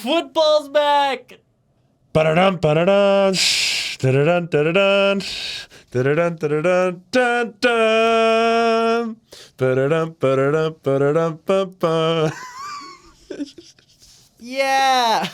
Football's back! Ba-da-dum, ba-da-dum, da-da-dum, da-da-dum, da-da-dum, da-da-dum, dun-dun. Ba-da-dum, ba-da-dum, ba-da-dum, ba-ba. Yeah!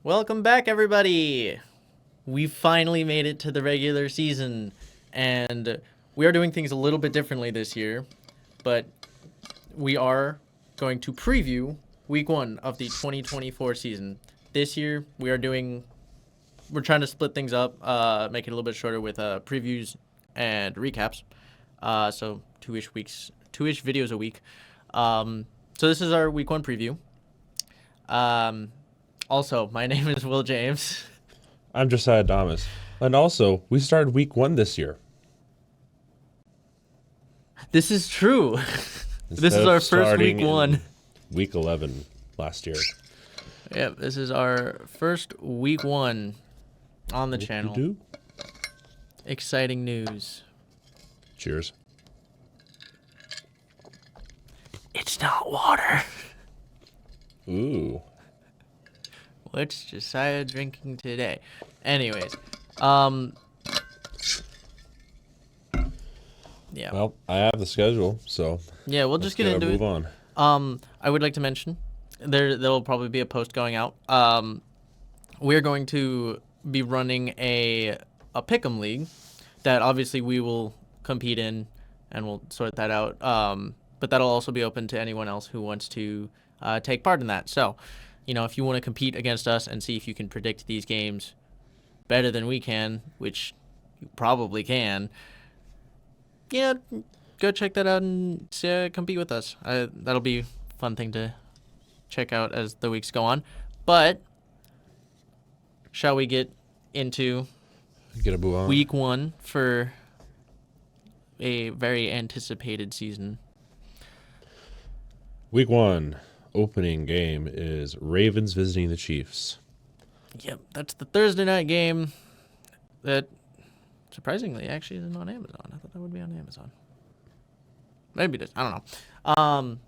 Welcome back, everybody! We finally made it to the regular season, and we are doing things a little bit differently this year, but we are going to preview week 1 of the 2024 season. This year, we're trying to split things up, make it a little bit shorter with previews and recaps. So two-ish videos a week. So this is our week 1 preview. Also, my name is Will James. I'm Josiah Damas. And also, we started week 1 this year. This is true. This is our first week 1. Week 11 last year. Yep, this is our first week 1 on the channel. Exciting news. Cheers. It's not water. Ooh. What's Josiah drinking today? Anyways, yeah. Well, I have the schedule, so Yeah, we'll just get into move it. on. I would like to mention there'll probably be a post going out. We're going to be running a pick'em league that obviously we will compete in, and we'll sort that out. But that'll also be open to anyone else who wants to take part in that. So, you know, if you want to compete against us and see if you can predict these games better than we can, which you probably can, yeah, go check that out and compete with us. That'll be a fun thing to check out as the weeks go on. But shall we get into week 1 for a very anticipated season? Week 1 opening game is Ravens visiting the Chiefs. Yep, that's the Thursday night game that surprisingly actually isn't on Amazon. I thought that would be on Amazon. Maybe it is. I don't know.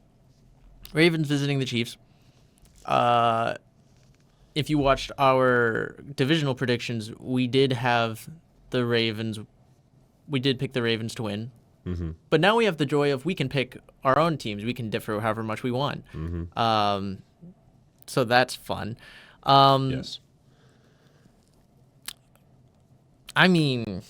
Ravens visiting the Chiefs. If you watched our divisional predictions, we did have the Ravens. We did pick the Ravens to win. Mm-hmm. But now we have the joy of we can pick our own teams. We can differ however much we want. Mm-hmm. So that's fun. Yes. I mean,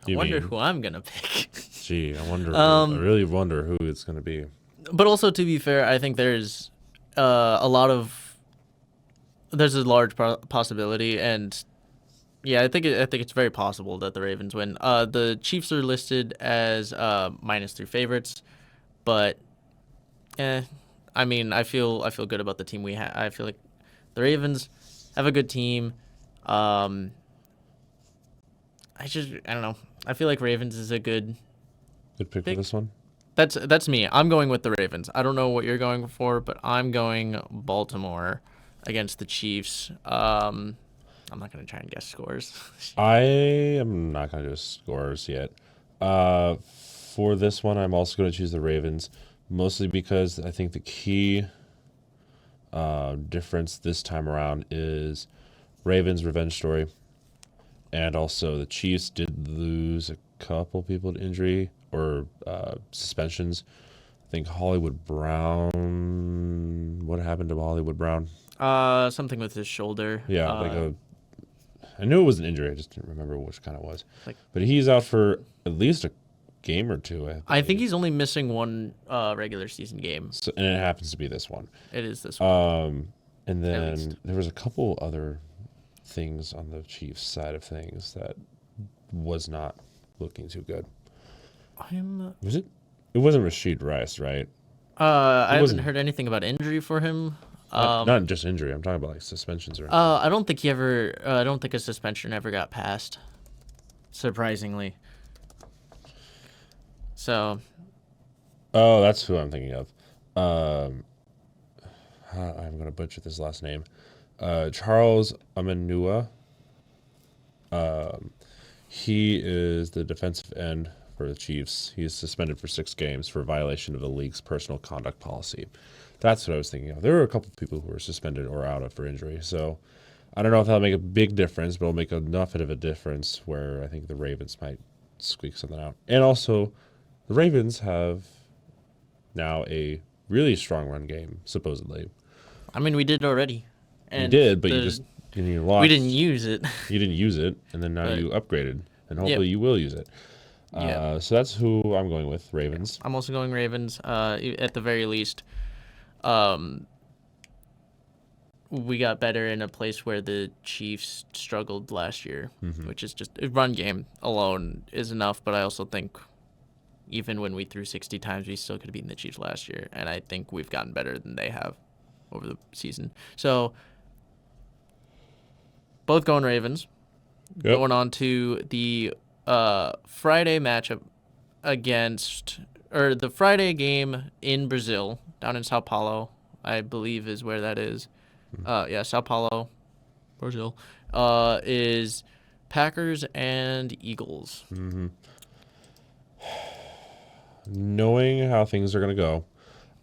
I wonder mean? who I'm going to pick. Gee, I really wonder who it's going to be. But also, to be fair, I think there's there's a large possibility, and yeah, I think it's very possible that the Ravens win. The Chiefs are listed as -3 favorites, but I mean, I feel good about the team we have. I feel like the Ravens have a good team. I don't know. I feel like Ravens is a good pick for this one. That's me. I'm going with the Ravens. I don't know what you're going for, but I'm going Baltimore against the Chiefs. I'm not going to try and guess scores. I am not going to do scores yet. For this one, I'm also going to choose the Ravens, mostly because I think the key difference this time around is Ravens' revenge story, and also the Chiefs did lose a couple people to injury or suspensions. I think Hollywood Brown. What happened to Hollywood Brown? Something with his shoulder. Yeah, I knew it was an injury. I just didn't remember which kind it was. But he's out for at least a game or two. I think he's only missing one regular season game. So, and it happens to be this one. It is this one. And then there was a couple other things on the Chiefs side of things that was not looking too good. Was it? It wasn't Rashid Rice, right? I haven't heard anything about injury for him. Not just injury. I'm talking about like suspensions or anything. I don't think I don't think a suspension ever got passed. Surprisingly. So. Oh, that's who I'm thinking of. I'm going to butcher this last name. Charles Amenua. He is the defensive end for the Chiefs. He's suspended for 6 games for violation of the league's personal conduct policy. That's what I was thinking of. There were a couple of people who were suspended or out of for injury. So I don't know if that'll make a big difference, but it'll make enough of a difference where I think the Ravens might squeak something out. And also, the Ravens have now a really strong run game, supposedly. I mean, we did already. You did, but you lost. We didn't use it. You didn't use it, and then now you upgraded, and hopefully you will use it. So that's who I'm going with, Ravens. I'm also going Ravens. At the very least, we got better in a place where the Chiefs struggled last year, which is just a run game alone is enough. But I also think even when we threw 60 times, we still could have beaten the Chiefs last year, and I think we've gotten better than they have over the season. So both going Ravens. Yep. Going on to the Friday matchup the Friday game in Brazil, down in Sao Paulo, I believe is where that is. Sao Paulo, Brazil, is Packers and Eagles. Knowing how things are going to go,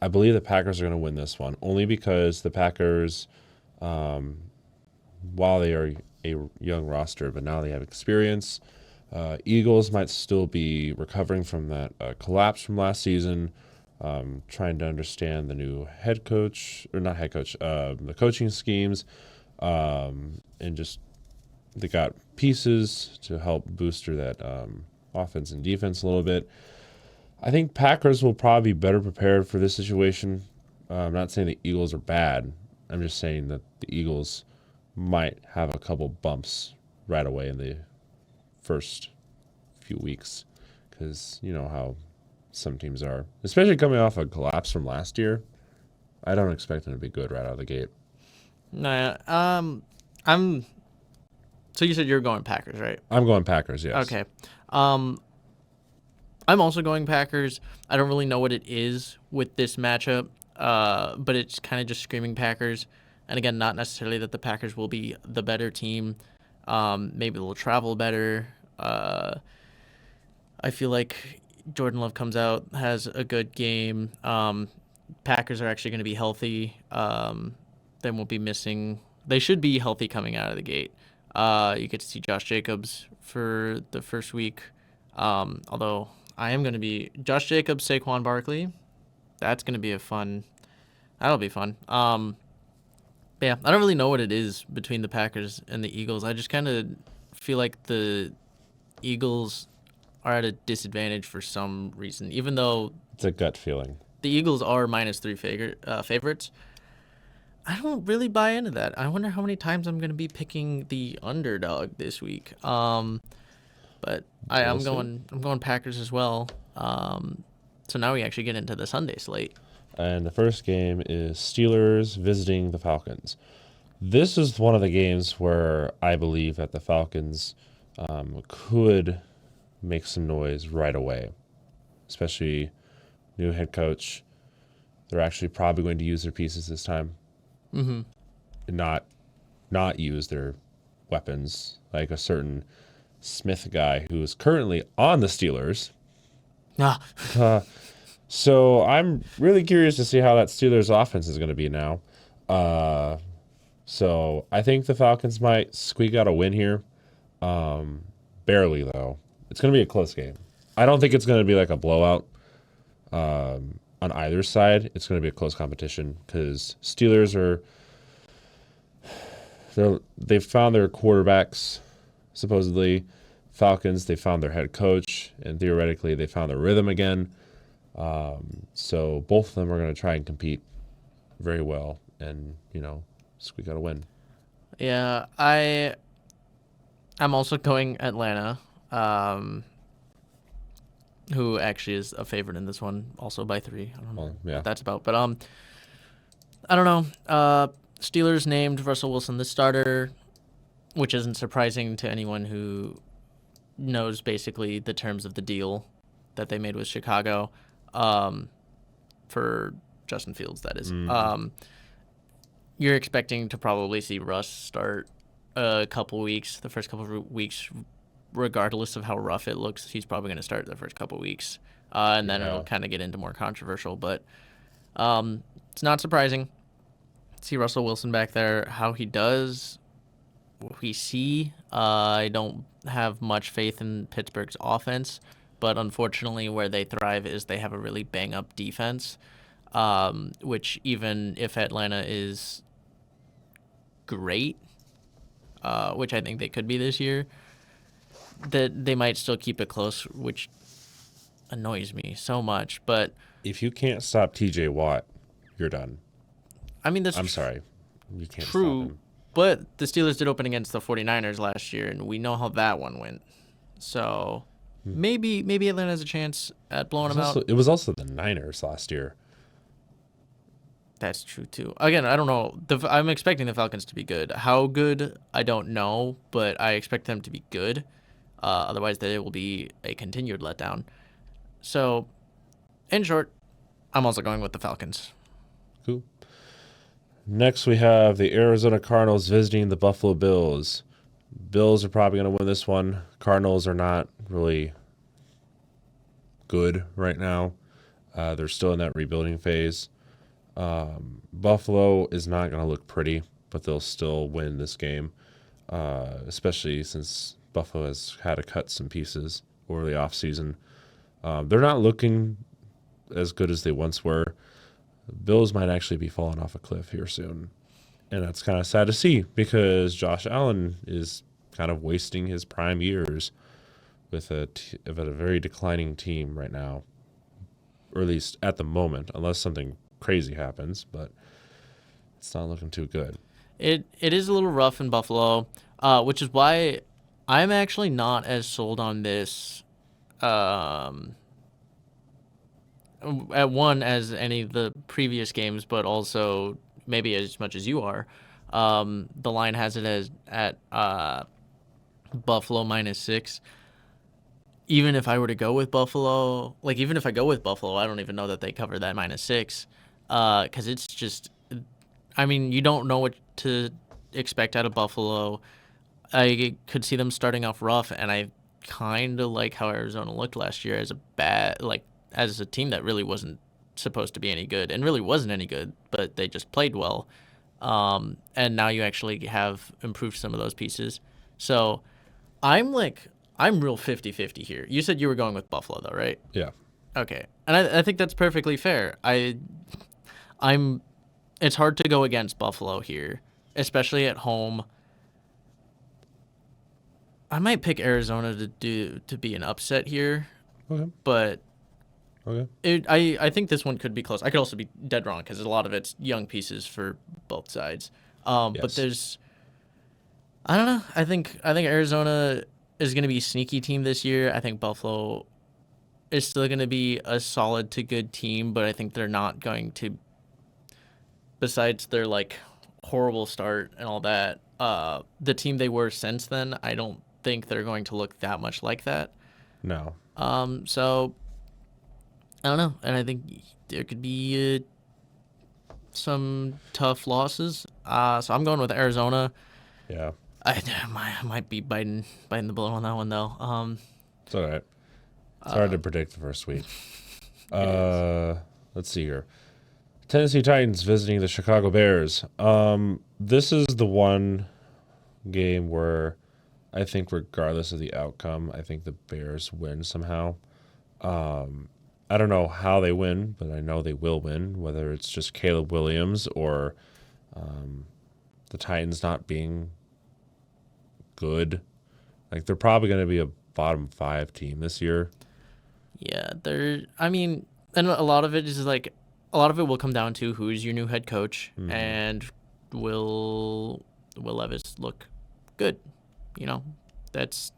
I believe the Packers are going to win this one, only because the Packers, while they are a young roster, but now they have experience, Eagles might still be recovering from that collapse from last season, trying to understand the new head coach, or not head coach, the coaching schemes, and just they got pieces to help booster that offense and defense a little bit. I think Packers will probably be better prepared for this situation. I'm not saying the Eagles are bad. I'm just saying that the Eagles might have a couple bumps right away in the first few weeks, because you know how some teams are, especially coming off a collapse from last year. I don't expect them to be good right out of the gate. Nah, So you said you're going Packers, right? I'm going Packers, yes. Okay. I'm also going Packers. I don't really know what it is with this matchup, but it's kind of just screaming Packers. And again, not necessarily that the Packers will be the better team. Maybe they'll travel better. I feel like Jordan Love comes out, has a good game. Packers are actually going to be healthy. They won't be missing. They should be healthy coming out of the gate. You get to see Josh Jacobs for the first week. Although I am going to be Josh Jacobs, Saquon Barkley. That'll be fun. Yeah, I don't really know what it is between the Packers and the Eagles. I just kind of feel like the Eagles are at a disadvantage for some reason, even though it's a gut feeling. The Eagles are -3 favorites. I don't really buy into that. I wonder how many times I'm going to be picking the underdog this week. But I'm going Packers as well. So now we actually get into the Sunday slate. And the first game is Steelers visiting the Falcons. This is one of the games where I believe that the Falcons could make some noise right away, especially new head coach. They're actually probably going to use their pieces this time, and not use their weapons, like a certain Smith guy who is currently on the Steelers. So I'm really curious to see how that Steelers offense is going to be now. So I think the Falcons might squeak out a win here. Barely, though. It's going to be a close game. I don't think it's going to be like a blowout on either side. It's going to be a close competition because Steelers they've found their quarterbacks, supposedly. Falcons, they found their head coach, and theoretically they found their rhythm again. So both of them are going to try and compete very well and, squeak out a win. Yeah, I'm also going Atlanta, who actually is a favorite in this one, also by 3. I don't know what that's about. But I don't know. Steelers named Russell Wilson the starter, which isn't surprising to anyone who knows basically the terms of the deal that they made with Chicago for Justin Fields, that is. you're expecting to probably see Russ start a couple weeks, the first couple of weeks, regardless of how rough it looks. He's probably going to start the first couple weeks, and then it'll Yeah. kind of get into more controversial. But it's not surprising. See Russell Wilson back there. How he does, what we see. I don't have much faith in Pittsburgh's offense, but unfortunately, where they thrive is they have a really bang up defense. Which even if Atlanta is great, which I think they could be this year, that they might still keep it close, which annoys me so much. But If you can't stop TJ Watt, you're done. I mean, that's I'm sorry. You can't stop true, him. but the Steelers did open against the 49ers last year, and we know how that one went. So maybe Atlanta has a chance at blowing them out. It was also the Niners last year. That's true too. Again, I don't know. I'm expecting the Falcons to be good. How good, I don't know, but I expect them to be good. Otherwise, they will be a continued letdown. So, in short, I'm also going with the Falcons. Cool. Next, we have the Arizona Cardinals visiting the Buffalo Bills. Bills are probably going to win this one. Cardinals are not really good right now. They're still in that rebuilding phase. Buffalo is not going to look pretty, but they'll still win this game, especially since Buffalo has had to cut some pieces over the offseason. They're not looking as good as they once were. Bills might actually be falling off a cliff here soon. And that's kind of sad to see because Josh Allen is kind of wasting his prime years with a very declining team right now, or at least at the moment, unless something crazy happens, but it's not looking too good. It is a little rough in Buffalo, which is why I'm actually not as sold on this at one as any of the previous games, but also maybe as much as you are. The line has it as at Buffalo -6. Even if I were to go with Buffalo, even if I go with Buffalo, I don't even know that they cover that -6, because it's just, I mean, you don't know what to expect out of Buffalo. I could see them starting off rough, and I kind of like how Arizona looked last year as a team that really wasn't supposed to be any good and really wasn't any good, but they just played well. And now you actually have improved some of those pieces. So I'm real 50-50 here. You said you were going with Buffalo though, right? Yeah. Okay. And I think that's perfectly fair. It's hard to go against Buffalo here, especially at home. I might pick Arizona to be an upset here, Okay. but Okay. I think this one could be close. I could also be dead wrong because a lot of it's young pieces for both sides. But Yes. I don't know. I think Arizona is going to be a sneaky team this year. I think Buffalo is still going to be a solid to good team, but I think they're not going to. Besides their horrible start and all that, the team they were since then, I don't think they're going to look that much like that. No. So I don't know, and I think there could be some tough losses. So I'm going with Arizona. Yeah. I might be biting the bullet on that one though. It's all right. It's hard to predict the first week. Let's see here. Tennessee Titans visiting the Chicago Bears. This is the one game where I think regardless of the outcome, I think the Bears win somehow. I don't know how they win, but I know they will win, whether it's just Caleb Williams or the Titans not being good. They're probably going to be a bottom 5 team this year. Yeah, I mean, and a lot of it is a lot of it will come down to who's your new head coach and will Levis look good. That's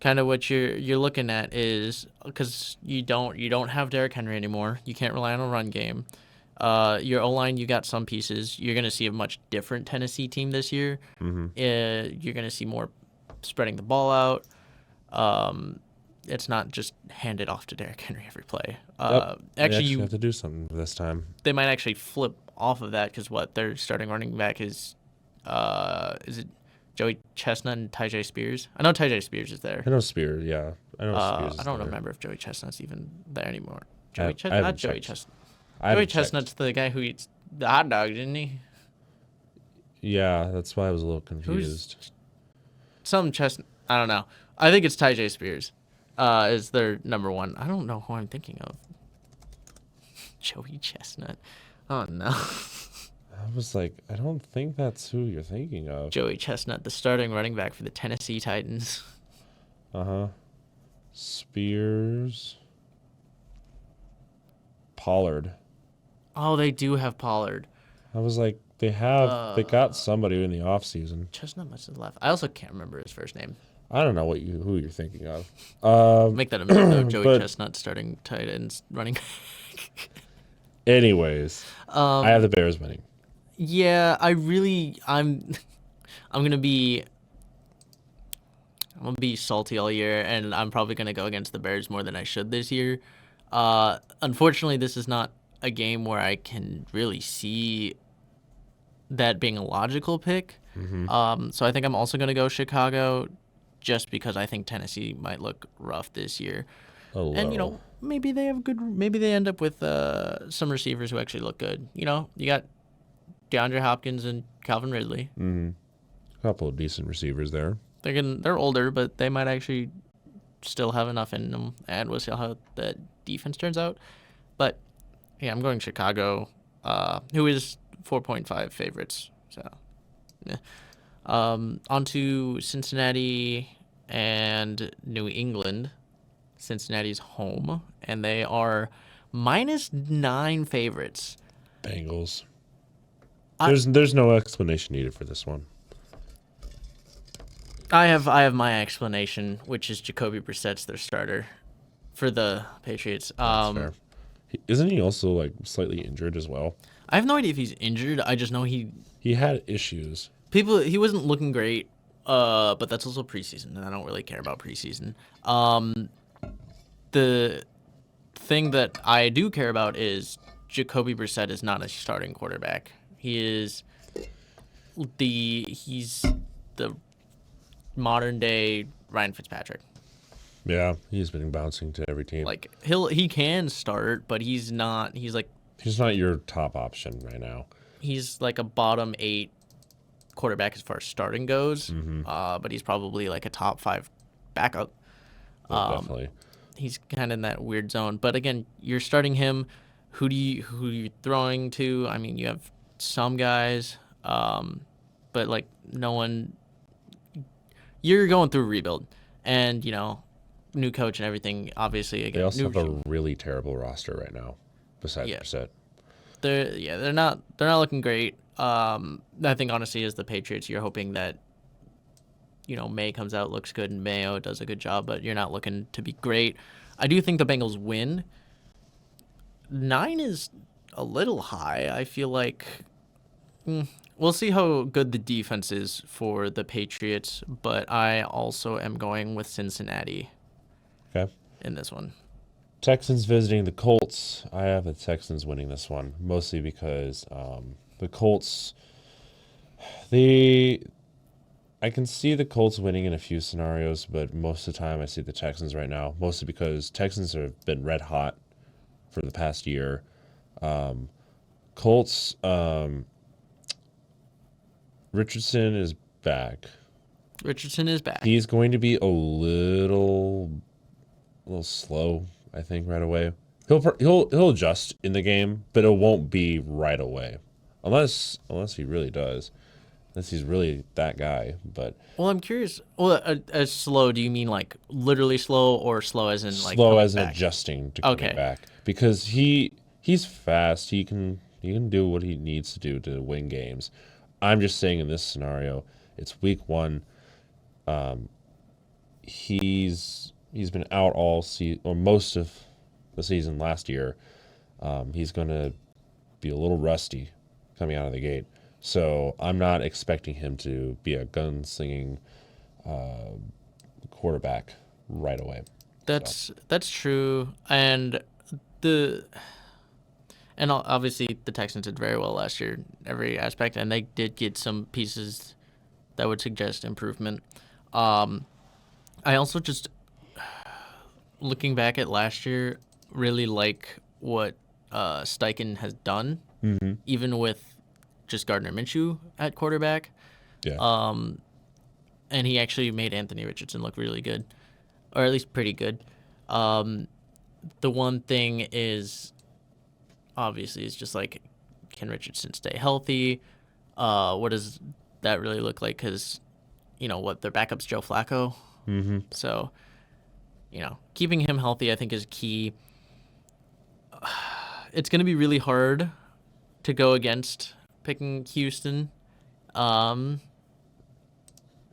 kind of what you're looking at, is because you don't have Derrick Henry anymore. You can't rely on a run game. Your O-line, you got some pieces. You're going to see a much different Tennessee team this year. You're going to see more spreading the ball out. It's not just handed off to Derrick Henry every play. Yep. They Actually, have to do something this time. they might actually flip off of that because their starting running back is it Joey Chestnut and Tyjae Spears? I know Tyjae Spears is there. I know Spears. Yeah, I know Spears is I don't there. remember if Joey Chestnut's even there anymore. I Not haven't Joey checked. Chestnut. I Joey haven't checked. Chestnut's the guy who eats the hot dogs, isn't he? Yeah, that's why I was a little confused. Some Chestnut. I don't know. I think it's Tyjae Spears. Is their number one. I don't know who I'm thinking of. Joey Chestnut. Oh no. I was like, I don't think that's who you're thinking of. Joey Chestnut, the starting running back for the Tennessee Titans. Spears. Pollard. Oh, they do have Pollard. I was like, they got somebody in the offseason. Chestnut must have left. I also can't remember his first name. I don't know who you're thinking of. Make that a minute though. Joey Chestnut starting tight ends running. Anyways, I have the Bears winning. Yeah, I'm gonna be salty all year, and I'm probably gonna go against the Bears more than I should this year. Unfortunately, this is not a game where I can really see that being a logical pick. So I think I'm also gonna go Chicago, just because I think Tennessee might look rough this year. And maybe they have maybe they end up with some receivers who actually look good. You got DeAndre Hopkins and Calvin Ridley. A couple of decent receivers there. They're older, but they might actually still have enough in them, and we'll see how that defense turns out. But yeah, I'm going Chicago, who is 4.5 favorites. So, yeah. On to Cincinnati and New England. Cincinnati's home, and they are -9 favorites. Bengals. There's no explanation needed for this one. I have my explanation, which is Jacoby Brissett's their starter for the Patriots. That's fair. Isn't he also like slightly injured as well? I have no idea if he's injured. I just know he had issues. He wasn't looking great. But that's also preseason, and I don't really care about preseason. The thing that I do care about is Jacoby Brissett is not a starting quarterback. He's the modern day Ryan Fitzpatrick. Yeah, he's been bouncing to every team. Like he can start, but he's not. He's not your top option right now. He's like a bottom 8 quarterback as far as starting goes. But he's probably like a top 5 backup. Definitely. He's kind of in that weird zone. But again, you're starting him. Who are you throwing to? I mean, you have some guys, but like no one. You're going through a rebuild, and new coach and everything. Obviously, again, they also have a really terrible roster right now. Besides Brissett, they're not looking great. I think honestly, as the Patriots, you're hoping that May comes out, looks good, and Mayo does a good job, but you're not looking to be great. I do think the Bengals win. 9 is a little high. I feel like we'll see how good the defense is for the Patriots, but I also am going with Cincinnati. Okay. In this one. Texans visiting the Colts. I have the Texans winning this one, mostly because the Colts, I can see the Colts winning in a few scenarios, but most of the time I see the Texans right now, mostly because Texans have been red hot for the past year. Colts, Richardson is back. He's going to be a little slow, I think, right away. He'll adjust in the game, but it won't be right away, unless he really does. Unless he's really that guy, but I'm curious. Well, as slow, do you mean like literally slow, or slow as in like slow as in back? adjusting to coming back? Because he's fast. He can do what he needs to do to win games. I'm just saying in this scenario, it's week 1. He's been out all season or most of the season last year. He's going to be a little rusty coming out of the gate. So I'm not expecting him to be a gunslinging quarterback right away. That's true, and And obviously the Texans did very well last year, every aspect, and they did get some pieces that would suggest improvement. I also just, looking back at last year, really like what Steichen has done, even with just Gardner Minshew at quarterback. Yeah. And he actually made Anthony Richardson look really good, or at least pretty good. The one thing is, obviously, is just like, can Richardson stay healthy? What does that really look like? Because, their backup's Joe Flacco. So, keeping him healthy, I think, is key. It's going to be really hard to go against picking Houston.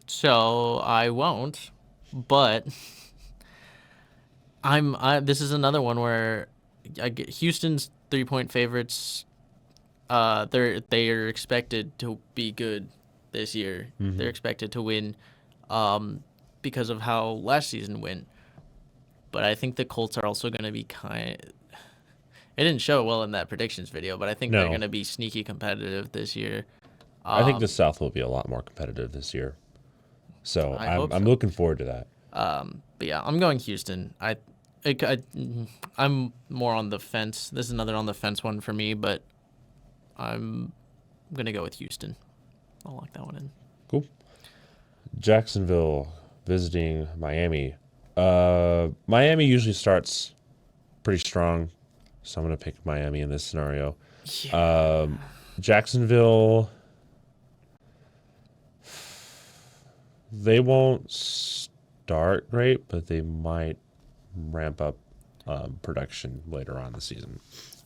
So I won't, but this is another one where Houston's 3-point favorites. They are expected to be good this year. They're expected to win, because of how last season went. But I think the Colts are also going to be It didn't show well in that predictions video, but I think they're No. going to be sneaky competitive this year. I think the South will be a lot more competitive this year. So I hope I'm so. looking forward to that. But yeah, I'm going Houston. I'm more on the fence. This is another on the fence one for me, but I'm gonna go with Houston. I'll lock that one in. Cool. Jacksonville visiting Miami. Miami usually starts pretty strong, so I'm gonna pick Miami in this scenario. Yeah. Jacksonville, they won't start great, but they might ramp up production later on in the season.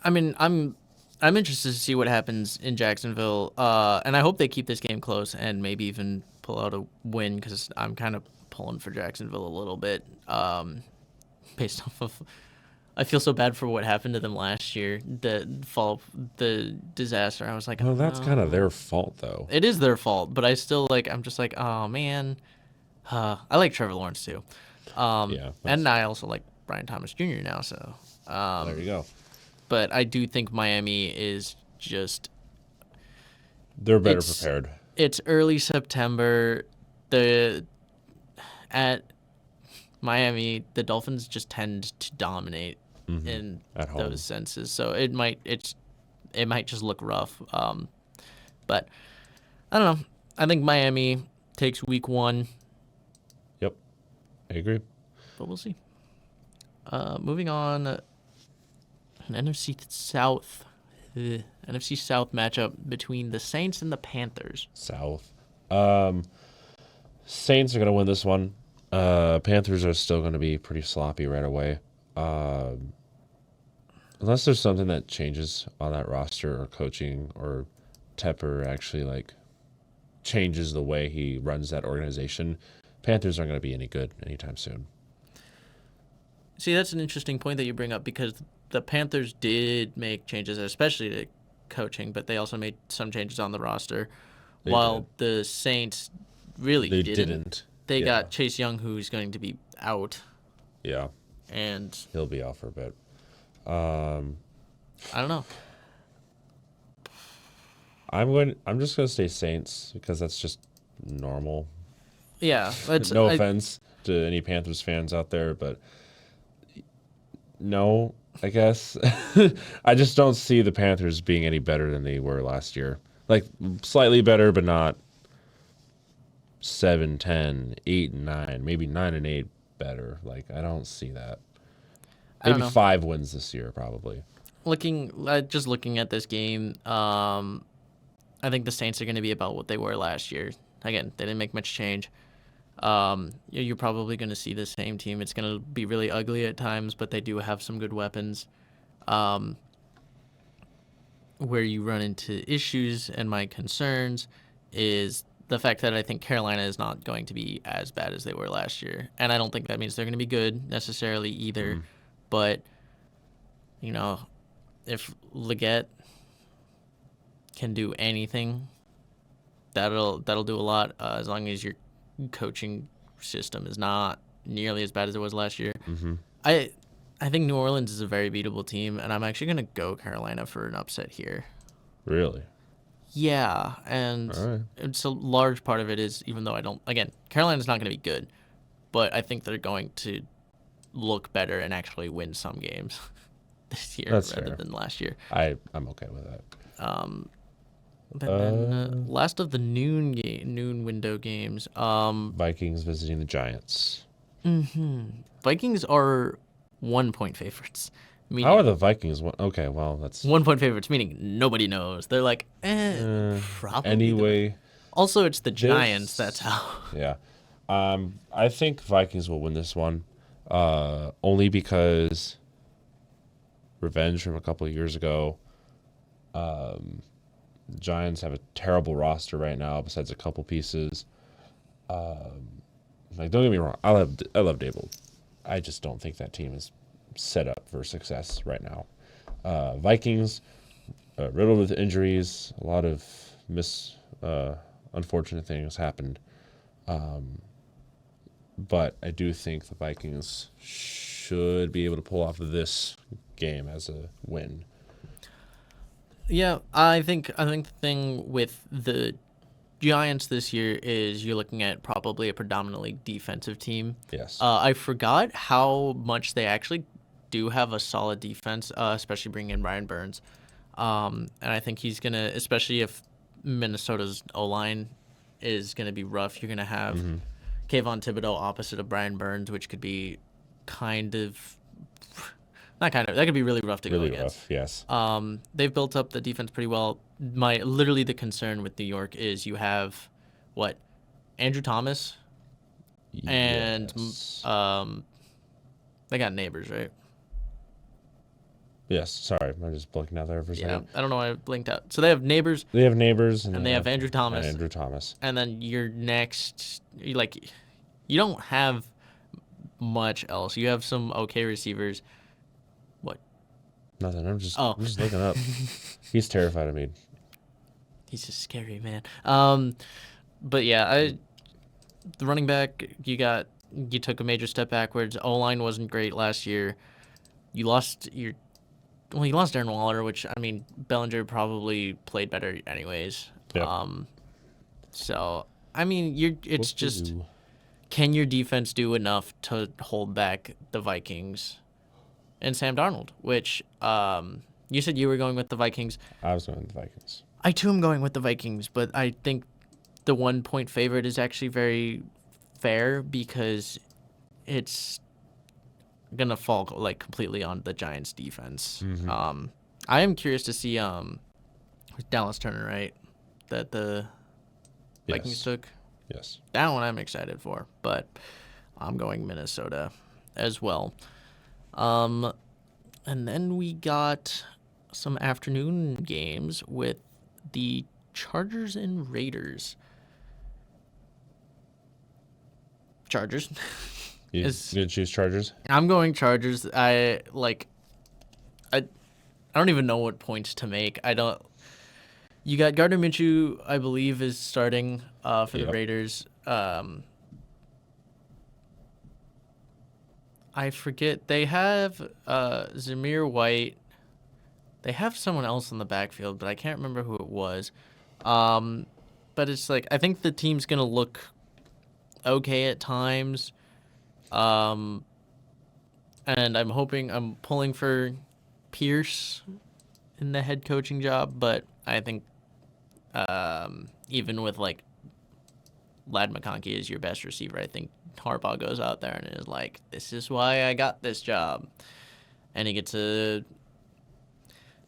I mean, I'm interested to see what happens in Jacksonville, and I hope they keep this game close and maybe even pull out a win, because I'm kind of pulling for Jacksonville a little bit, based off of. I feel so bad for what happened to them last year, the disaster. I was like, Well, that's kind of no. their fault, though. It is their fault, but I'm just like, oh man. I like Trevor Lawrence too, Yeah, and I also like Brian Thomas Jr. now. So, there you go. but I do think Miami is just. They're better prepared. It's early September. At Miami, the Dolphins just tend to dominate in At home. those senses. So it might just look rough. But I don't know. I think Miami takes week 1, Yep, I agree. but we'll see. Moving on, an NFC South matchup between the Saints and the Panthers. South. Saints are going to win this one. Panthers are still going to be pretty sloppy right away. Unless there's something that changes on that roster or coaching, or Tepper actually changes the way he runs that organization, Panthers aren't going to be any good anytime soon. See, that's an interesting point that you bring up, because the Panthers did make changes, especially to coaching, but they also made some changes on the roster, while the Saints really didn't. They got Chase Young, who's going to be out. Yeah. And He'll be out for a bit. I don't know. I'm just gonna say Saints, because that's just normal. Yeah, No offense to any Panthers fans out there, but no, I guess. I just don't see the Panthers being any better than they were last year. Slightly better, but not 7-10, 8-9, maybe 9-8 better. I don't see that. Maybe 5 wins this year, probably. Just looking at this game, I think the Saints are going to be about what they were last year. Again, they didn't make much change. You're probably going to see the same team. It's going to be really ugly at times, but they do have some good weapons. Where you run into issues and my concerns is the fact that I think Carolina is not going to be as bad as they were last year. And I don't think that means they're going to be good necessarily either. But, if Leggett can do anything, that'll do a lot, as long as your coaching system is not nearly as bad as it was last year. I I think New Orleans is a very beatable team, and I'm actually gonna go Carolina for an upset here. Really? Yeah, and All right. it's a large part of it is even though I don't. Again, Carolina's not gonna be good, but I think they're going to look better and actually win some games this year That's rather fair. than last year. I'm okay with that. And then last of the noon window games. Vikings visiting the Giants. Vikings are 1 point favorites, How are meaning the Vikings? Okay, well, that's 1 point favorites, meaning nobody knows. They're like, probably. anyway. Also, it's the Giants. This- That's how. Yeah. I think Vikings will win this one. Only because revenge from a couple of years ago. The Giants have a terrible roster right now, besides a couple pieces. Like, don't get me wrong, I love Dable. I just don't think that team is set up for success right now. Vikings, riddled with injuries, a lot of unfortunate things happened. But I do think the Vikings should be able to pull off this game as a win. Yeah, I think the thing with the Giants this year is you're looking at probably a predominantly defensive team. Yes. I forgot how much they actually do have a solid defense, especially bringing in Brian Burns. And I think he's going to, especially if Minnesota's O-line is going to be rough, you're going to have Kayvon Thibodeau opposite of Brian Burns, which could be kind of, not kind of, that could be really rough to really go against. rough, yes. They've built up the defense pretty well. Literally the concern with New York is you have, Andrew Thomas, and Yes. they got Neighbors, right? Yes, sorry, I'm just blinking out there for a Yeah, second. I don't know why I blinked out. So they have Neighbors, They have Neighbors, and they have Andrew Thomas, and Andrew Thomas. and then your next, you don't have much else. You have some okay receivers. What? Nothing. I'm just Oh. looking up. He's terrified of me. He's a scary man. But yeah, the running back you took a major step backwards. O-line wasn't great last year. You lost Darren Waller, which I mean Bellinger probably played better anyways. Yep. So I mean it's just can your defense do enough to hold back the Vikings and Sam Darnold? Which you said you were going with the Vikings. I was going with the Vikings. I too am going with the Vikings, but I think the 1 point favorite is actually very fair because it's gonna fall completely on the Giants' defense. I am curious to see Dallas Turner, right? That the Vikings Yes. took. Yes. That one I'm excited for, but I'm going Minnesota as well. And then we got some afternoon games with the Chargers and Raiders. Chargers. You gonna choose Chargers? I'm going Chargers. I don't even know what points to make. You got Gardner Minshew, I believe, is starting for the Yep. Raiders. I forget. They have Zamir White. They have someone else in the backfield, but I can't remember who it was. But it's I think the team's going to look okay at times. And I'm pulling for Pierce in the head coaching job, but I think even with Lad McConkey as your best receiver, I think Harbaugh goes out there and is like, this is why I got this job. And he gets a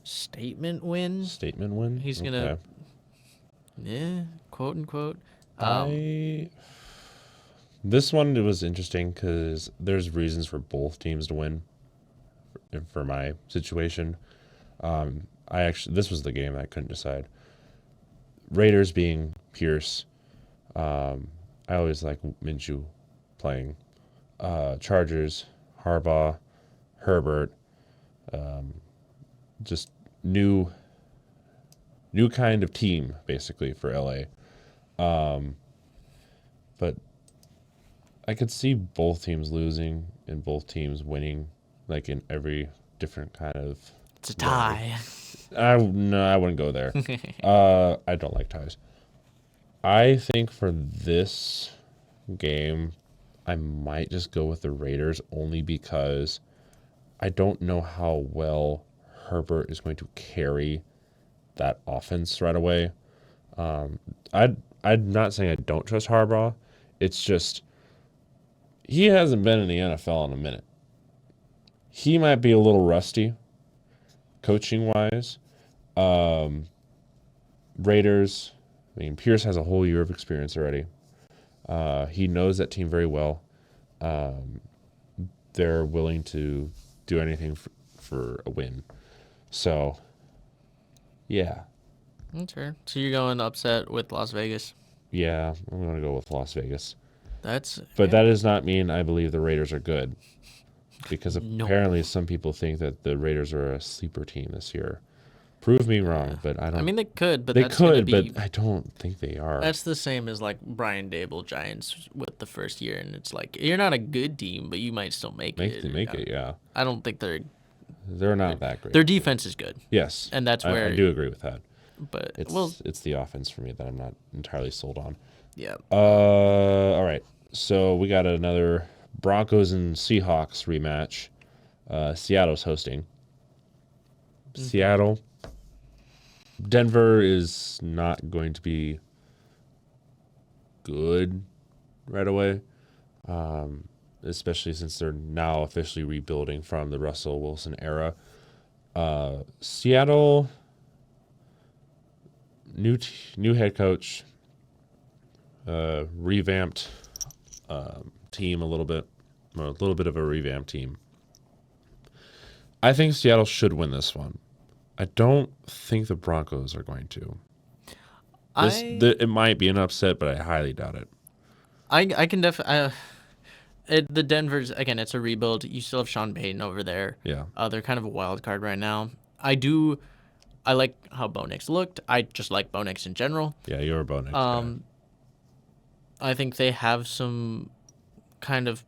statement win. Statement win? He's going to, yeah, quote unquote. This one, it was interesting because there's reasons for both teams to win. For my situation, this was the game I couldn't decide. Raiders being Pierce, I always like Minshew playing. Chargers, Harbaugh, Herbert, just new kind of team basically for LA. But I could see both teams losing and both teams winning like in every different kind of It's a way. tie. No, I wouldn't go there. I don't like ties. I think for this game, I might just go with the Raiders only because I don't know how well Herbert is going to carry that offense right away. I'm not saying I don't trust Harbaugh. It's just he hasn't been in the NFL in a minute. He might be a little rusty, coaching wise. Raiders. I mean, Pierce has a whole year of experience already. He knows that team very well. They're willing to do anything for a win. So, yeah. That's fair. So you're going upset with Las Vegas. Yeah, I'm going to go with Las Vegas. But that does not mean I believe the Raiders are good. Because No. apparently some people think that the Raiders are a sleeper team this year. Prove me wrong, but I don't. I mean, they could, but they that's gonna could, be, but I don't think they are. that's the same as like Brian Dable Giants with the first year, and it's like you're not a good team, but you might still make it. Make it, yeah. I don't think They're not that great. their defense is good, Yes, and that's I where. do agree with that. But It's the offense for me that I'm not entirely sold on. yeah. All right. So we got another Broncos and Seahawks rematch. Seattle's hosting. Seattle. Denver is not going to be good right away, especially since they're now officially rebuilding from the Russell Wilson era. Seattle, new head coach, revamped team a little bit of a revamped team. I think Seattle should win this one. I don't think the Broncos are going to. It might be an upset, but I highly doubt it. I can definitely. The Denver's again. It's a rebuild. You still have Sean Payton over there. Yeah. They're kind of a wild card right now. I like how Bo Nix looked. I just like Bo Nix in general. Yeah, you're a Bo Nix guy. I think they have some kind of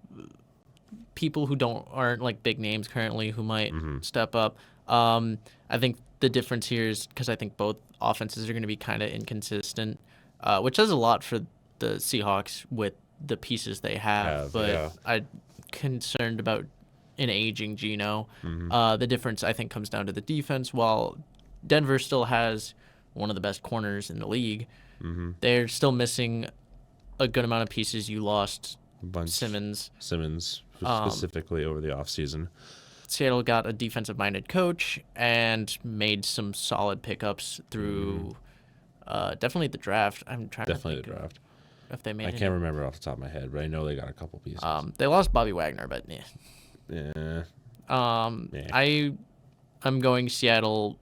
people who aren't like big names currently who might step up. I think the difference here is because I think both offenses are going to be kind of inconsistent, which says a lot for the Seahawks with the pieces they have. But yeah. I'm concerned about an aging Geno. The difference, I think, comes down to the defense. While Denver still has one of the best corners in the league, they're still missing a good amount of pieces. You lost Simmons specifically over the offseason. Seattle got a defensive-minded coach and made some solid pickups through definitely the draft. I'm trying to think the draft. If they made I can't remember off the top of my head, but I know they got a couple pieces. They lost Bobby Wagner, but yeah. Yeah. I'm going Seattle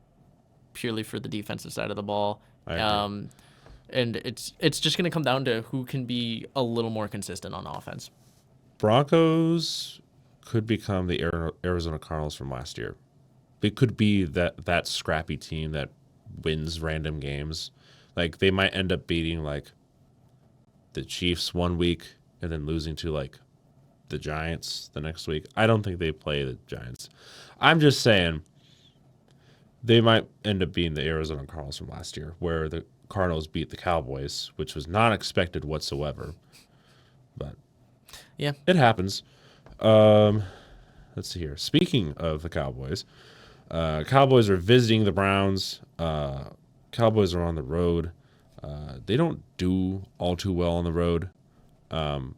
purely for the defensive side of the ball. And it's just going to come down to who can be a little more consistent on offense. Broncos could become the Arizona Cardinals from last year. It could be that scrappy team that wins random games. Like they might end up beating like the Chiefs one week and then losing to like the Giants the next week. I don't think they play the Giants. I'm just saying they might end up being the Arizona Cardinals from last year, where the Cardinals beat the Cowboys, which was not expected whatsoever. But yeah, it happens. Let's see here. Speaking of the Cowboys, Cowboys are visiting the Browns. Cowboys are on the road. They don't do all too well on the road. While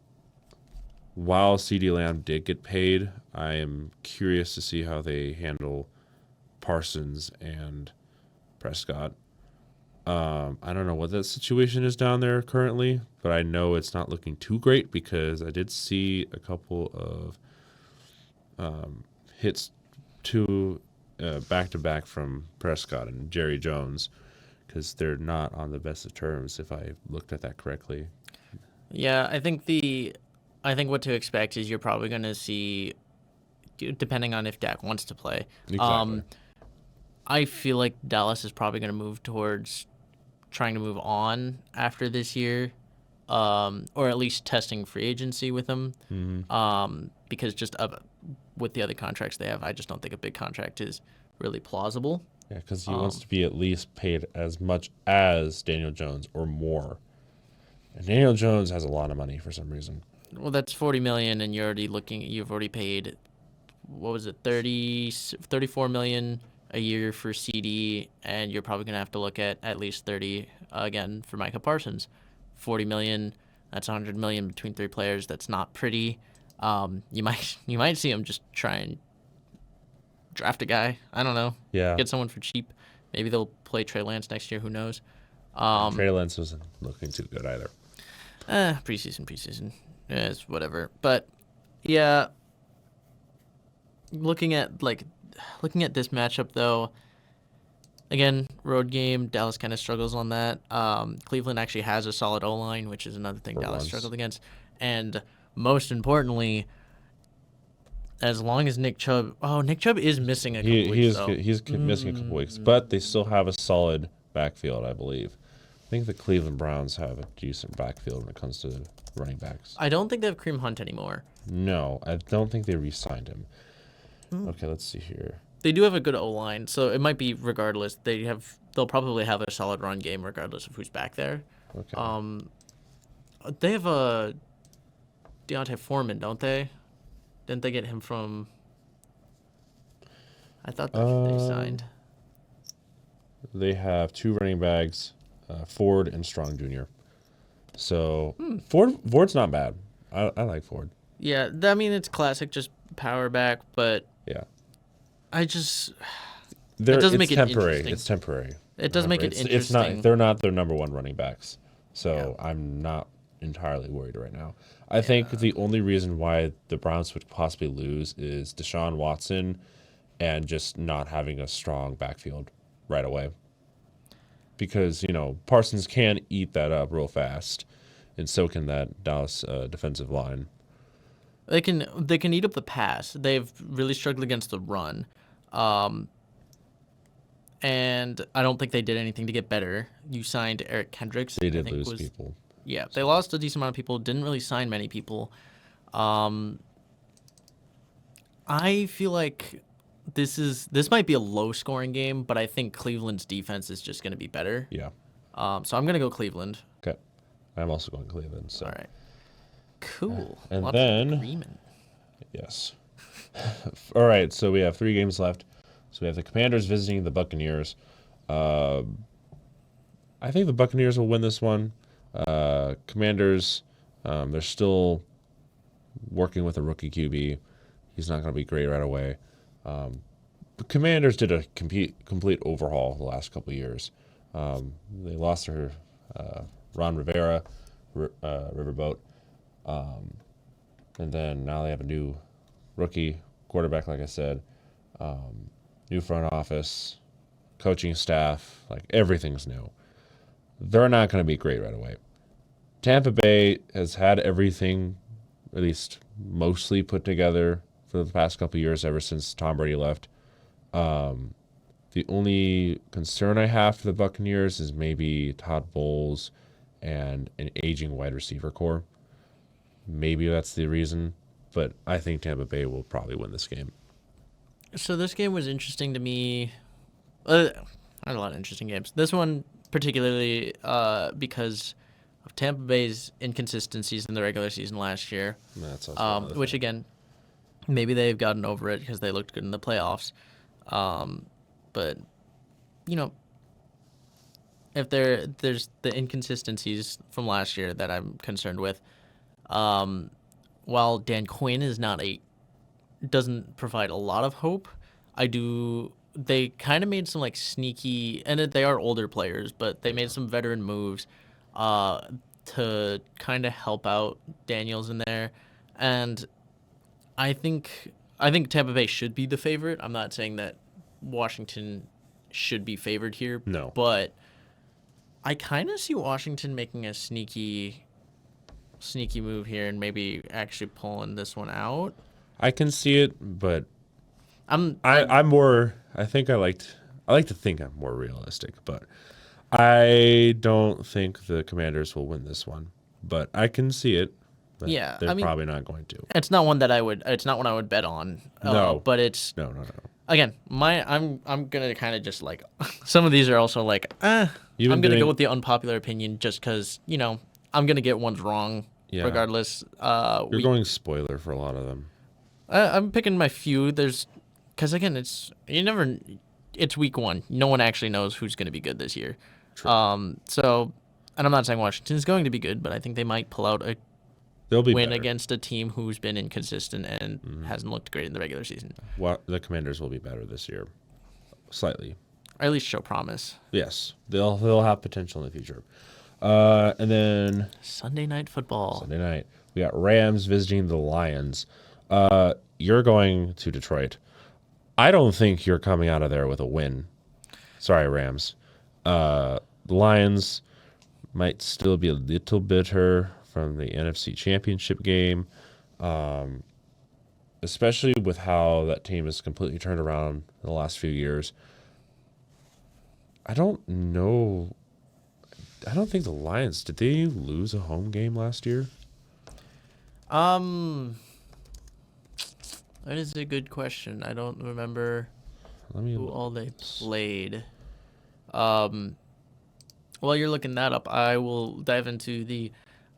CeeDee Lamb did get paid, I am curious to see how they handle Parsons and Prescott. I don't know what that situation is down there currently, but I know it's not looking too great because I did see a couple of hits back to back from Prescott and Jerry Jones because they're not on the best of terms, if I looked at that correctly. Yeah, I think what to expect is you're probably going to see, depending on if Dak wants to play. Exactly. I feel like Dallas is probably going to move towards trying to move on after this year, or at least testing free agency with him, because just with the other contracts they have. I just don't think a big contract is really plausible. Yeah, because he wants to be at least paid as much as Daniel Jones or more. And Daniel Jones has a lot of money for some reason. Well, that's $40 million, and you've already paid, what was it, $34 million a year for CD, and you're probably gonna have to look at least 30 again for Micah Parsons. 40 million, that's 100 million between three players. That's not pretty. You might see him just try and draft a guy. I don't know. Yeah. Get someone for cheap. Maybe they'll play Trey Lance next year. Who knows? Trey Lance wasn't looking too good either. Preseason. Yeah, it's whatever. But yeah, looking at this matchup though, again, road game, Dallas kind of struggles on that. Cleveland actually has a solid O-line, which is another thing Dallas struggled against. And most importantly, as long as Nick Chubb is missing a couple weeks. He's missing a couple weeks, but they still have a solid backfield, I believe. I think the Cleveland Browns have a decent backfield when it comes to running backs. I don't think they have Kareem Hunt anymore. No, I don't think they re-signed him. Okay, let's see here. They do have a good O-line, so it might be regardless. They'll probably have a solid run game regardless of who's back there. Okay. They have a Deontay Foreman, don't they? Didn't they get him from? I thought that's what they signed. They have two running backs, Ford and Strong Jr. So Ford's not bad. I like Ford. Yeah, I mean it's classic, just power back, but yeah, it doesn't make it temporary. interesting. It's temporary. It does make it interesting. It's not. They're not their number one running backs, so yeah. I'm not entirely worried right now. I think the only reason why the Browns would possibly lose is Deshaun Watson and just not having a strong backfield right away. Because, Parsons can eat that up real fast, and so can that Dallas defensive line. They can eat up the pass. They've really struggled against the run. And I don't think they did anything to get better. You signed Eric Kendricks. They did lose people. Yeah, they lost a decent amount of people. Didn't really sign many people. I feel like this might be a low-scoring game, but I think Cleveland's defense is just going to be better. Yeah. So I'm going to go Cleveland. Okay. I'm also going Cleveland. So. All right. Cool. And Lots then, of agreement. Yes. All right. So we have 3 games left. So we have the Commanders visiting the Buccaneers. I think the Buccaneers will win this one. Commanders, they're still working with a rookie QB. He's not going to be great right away. The Commanders did a complete overhaul the last couple of years. They lost their Ron Rivera, Riverboat, and then now they have a new rookie quarterback, like I said, new front office, coaching staff, like everything's new. They're not going to be great right away. Tampa Bay has had everything, at least mostly put together for the past couple of years, ever since Tom Brady left. The only concern I have for the Buccaneers is maybe Todd Bowles and an aging wide receiver core. Maybe that's the reason, but I think Tampa Bay will probably win this game. So this game was interesting to me. I had a lot of interesting games. This one particularly because of Tampa Bay's inconsistencies in the regular season last year. That's also which again, maybe they've gotten over it because they looked good in the playoffs. But if there's the inconsistencies from last year that I'm concerned with. While Dan Quinn doesn't provide a lot of hope, they kind of made some sneaky, and they are older players, but they made some veteran moves to kind of help out Daniels in there. And I think Tampa Bay should be the favorite. I'm not saying that Washington should be favored here. No. But I kind of see Washington making a sneaky move here and maybe actually pulling this one out. I can see it, but I'm more. I like to think I'm more realistic, but I don't think the Commanders will win this one. But I can see it. But Yeah, they're I mean, probably not going to. it's not one that I would. It's not one I would bet on. No. But it's No. again, I'm gonna kind of just like some of these are also like, You've I'm been gonna go doing- with the unpopular opinion just because I'm gonna get ones wrong Yeah. regardless. You're going spoiler for a lot of them. I'm picking my few. Because again, it's week one. No one actually knows who's gonna be good this year. True. So, and I'm not saying Washington's going to be good, but I think they might pull out a They'll be win better. against a team who's been inconsistent and hasn't looked great in the regular season, Well, the Commanders will be better this year, slightly. or at least show promise. Yes, they'll have potential in the future. And then Sunday night football. Sunday night we got Rams visiting the Lions. You're going to Detroit. I don't think you're coming out of there with a win. Sorry, Rams. The Lions might still be a little bitter from the NFC Championship game, especially with how that team has completely turned around in the last few years. I don't know. I don't think the Lions, did they lose a home game last year? That is a good question. I don't remember who all they played. While you're looking that up, I will dive into the.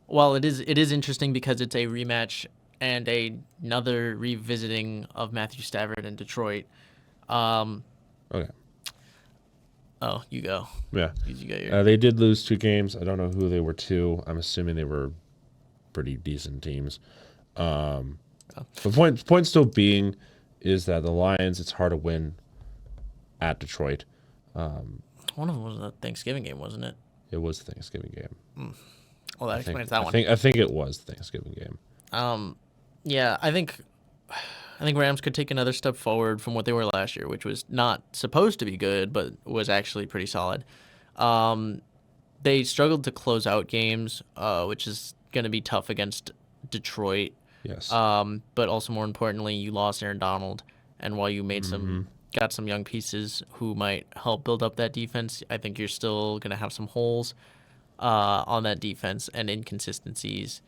Well, it is interesting because it's a rematch and another revisiting of Matthew Stafford in Detroit. Okay. Oh, you go. Yeah. You got your. They did lose 2 games. I don't know who they were to. I'm assuming they were pretty decent teams. The point still being is that the Lions, it's hard to win at Detroit. One of them was a Thanksgiving game, wasn't it? It was the Thanksgiving game. Well, that explains that one. I think it was the Thanksgiving game. Yeah, I think Rams could take another step forward from what they were last year, which was not supposed to be good, but was actually pretty solid. They struggled to close out games, which is going to be tough against Detroit. Yes. But also more importantly, you lost Aaron Donald, and while you made got some young pieces who might help build up that defense, I think you're still going to have some holes on that defense, and inconsistencies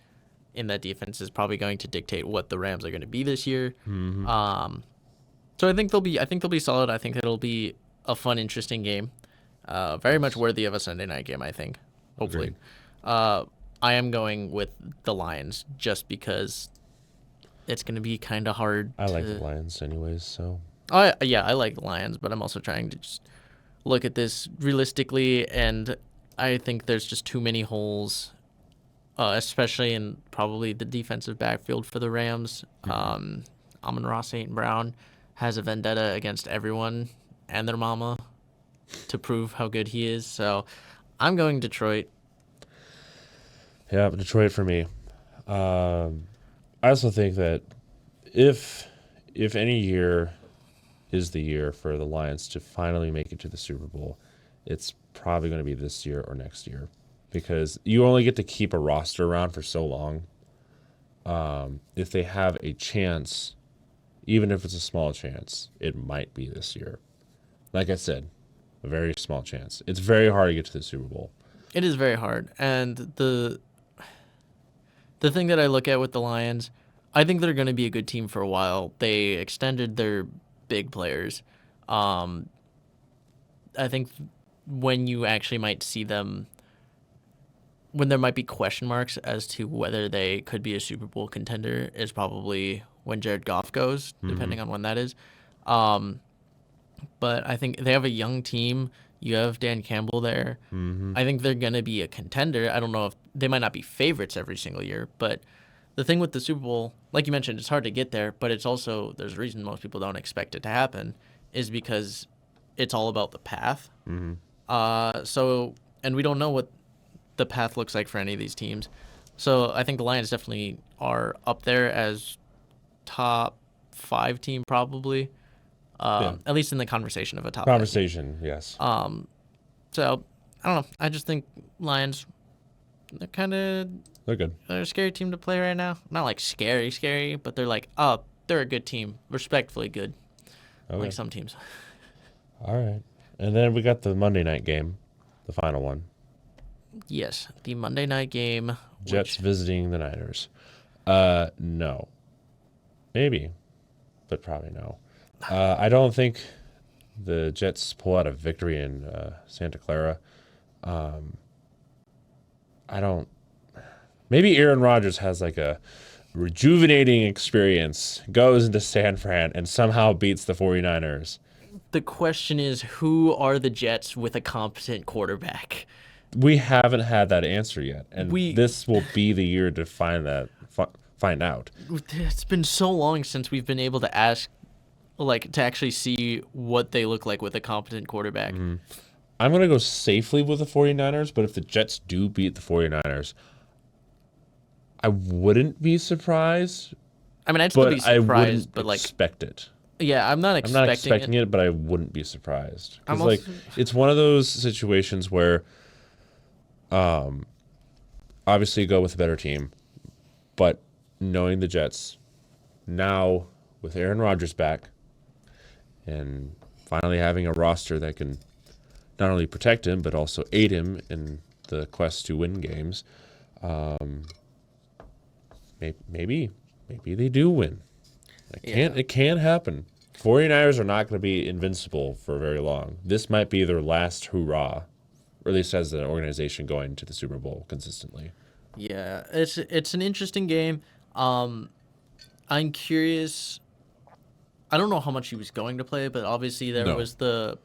in that defense is probably going to dictate what the Rams are going to be this year. So I think they'll be solid. I think it'll be a fun, interesting game. Very much worthy of a Sunday night game, I think. Hopefully. I am going with the Lions just because it's going to be kind of hard. I like the Lions anyways, so. I like the Lions, but I'm also trying to just look at this realistically, and I think there's just too many holes, especially in probably the defensive backfield for the Rams. Amon-Ra St. Brown has a vendetta against everyone and their mama to prove how good he is. So I'm going Detroit. Yeah, Detroit for me. I also think that if any year is the year for the Lions to finally make it to the Super Bowl, it's probably going to be this year or next year, because you only get to keep a roster around for so long. If they have a chance, even if it's a small chance, it might be this year. Like I said, a very small chance. It's very hard to get to the Super Bowl. It is very hard. And the thing that I look at with the Lions, I think they're going to be a good team for a while. They extended their big players. I think when you actually might see them, when there might be question marks as to whether they could be a Super Bowl contender, is probably when Jared Goff goes, depending on when that is. But I think they have a young team. You have Dan Campbell there. I think they're going to be a contender. I don't know if they might not be favorites every single year, but the thing with the Super Bowl, like you mentioned, it's hard to get there, but it's also, there's a reason most people don't expect it to happen, is because it's all about the path. And we don't know what the path looks like for any of these teams. So I think the Lions definitely are up there as top 5 team, probably. At least in the conversation of a top conversation, 5 yes. So I don't know. I just think Lions, they're good. They're a scary team to play right now. Not like scary, but they're like, they're a good team, respectfully good, like some teams. All right, and then we got the Monday night game, the final one. Yes, the Monday night game. Jets visiting the Niners. No. Maybe, but probably no. I don't think the Jets pull out a victory in Santa Clara. I don't. Maybe Aaron Rodgers has like a rejuvenating experience, goes into San Fran, and somehow beats the 49ers. The question is, who are the Jets with a competent quarterback? We haven't had that answer yet, and We- this will be the year to find out. It's been so long since we've been able to ask, like, to actually see what they look like with a competent quarterback. I'm going to go safely with the 49ers, but if the Jets do beat the 49ers, I wouldn't be surprised, I mean, I'd still be but I surprised, wouldn't but like, expect it. yeah, I'm not I'm not expecting expecting it, but I wouldn't be surprised. I'm Because, like, also- it's one of those situations where obviously you go with a better team, but knowing the Jets, now with Aaron Rodgers back and finally having a roster that can not only protect him, but also aid him in the quest to win games, maybe they do win. It can happen. 49ers are not going to be invincible for very long. This might be their last hurrah, or at least as an organization going to the Super Bowl consistently. Yeah, it's an interesting game. I'm curious. I don't know how much he was going to play, but obviously there No. was the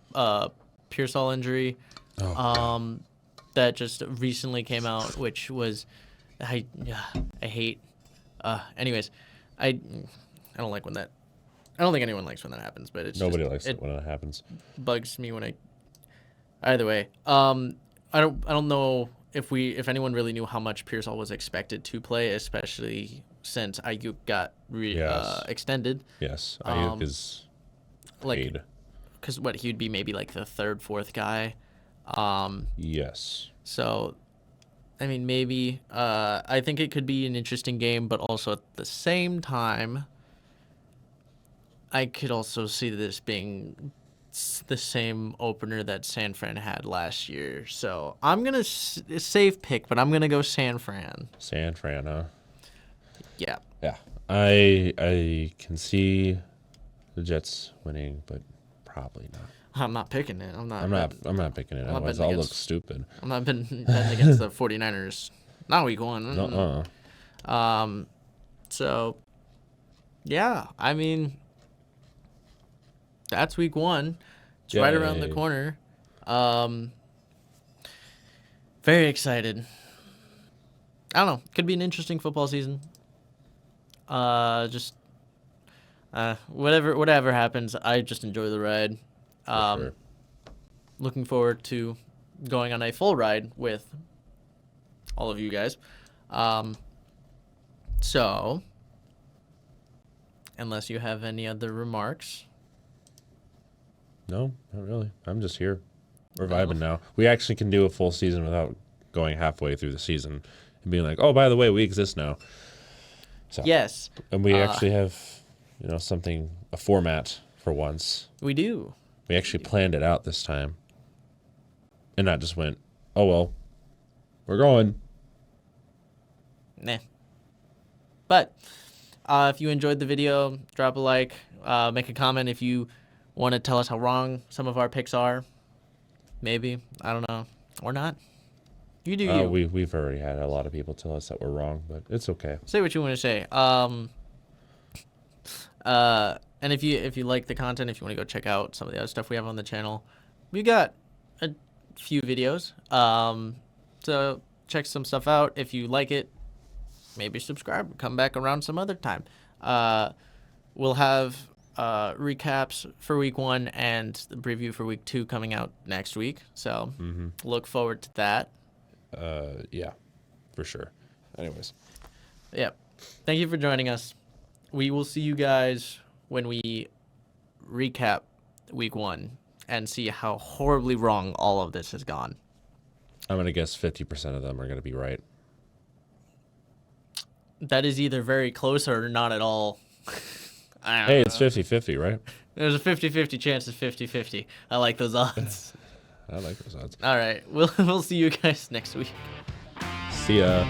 Pearsall injury that just recently came out, which was I hate. Anyways, I don't like when that. I don't think anyone likes when that happens, but it's Nobody just, likes it when it happens. bugs me when I. Either way, I don't know if anyone really knew how much Pearsall was expected to play, especially since Ayuk got Yes. extended. Yes, Ayuk is Like, paid. because what he would be maybe like the third, fourth guy. Yes. So, I mean, maybe I think it could be an interesting game, but also at the same time, I could also see this being the same opener that San Fran had last year. So I'm gonna safe pick, but I'm gonna go San Fran. San Fran, huh? Yeah. Yeah. I can see the Jets winning, but probably not. I'm not picking it. I'm not picking it. not Otherwise, betting I'll look against- stupid. I'm not betting against the 49ers. Not week one. Uh-uh. So, yeah, I mean, that's week one. It's right around the Yay. corner. Very excited. I don't know. Could be an interesting football season. Just whatever happens, I just enjoy the ride. For sure. Looking forward to going on a full ride with all of you guys. So, unless you have any other remarks. No, not really. I'm just here. We're vibing now. We actually can do a full season without going halfway through the season and being like, oh, by the way, we exist now. So, Yes, and we actually have, something, a format for once. we do. We actually planned it out this time. And not just went, oh, well, we're going. Nah. But if you enjoyed the video, drop a like, make a comment if you want to tell us how wrong some of our picks are. Maybe. I don't know. Or not. You do you. We've already had a lot of people tell us that we're wrong, but it's okay. Say what you want to say. And if you like the content, if you want to go check out some of the other stuff we have on the channel, we got a few videos. So check some stuff out. If you like it, maybe subscribe. Come back around some other time. We'll have recaps for week one and the preview for week two coming out next week. So look forward to that. Yeah, for sure. Anyways. Yep. Thank you for joining us. We will see you guys when we recap week one and see how horribly wrong all of this has gone. I'm going to guess 50% of them are going to be right. That is either very close or not at all. Hey, it's 50-50, right? There's a 50-50 chance it's 50-50. I like those odds. I like those odds. All right. We'll see you guys next week. See ya.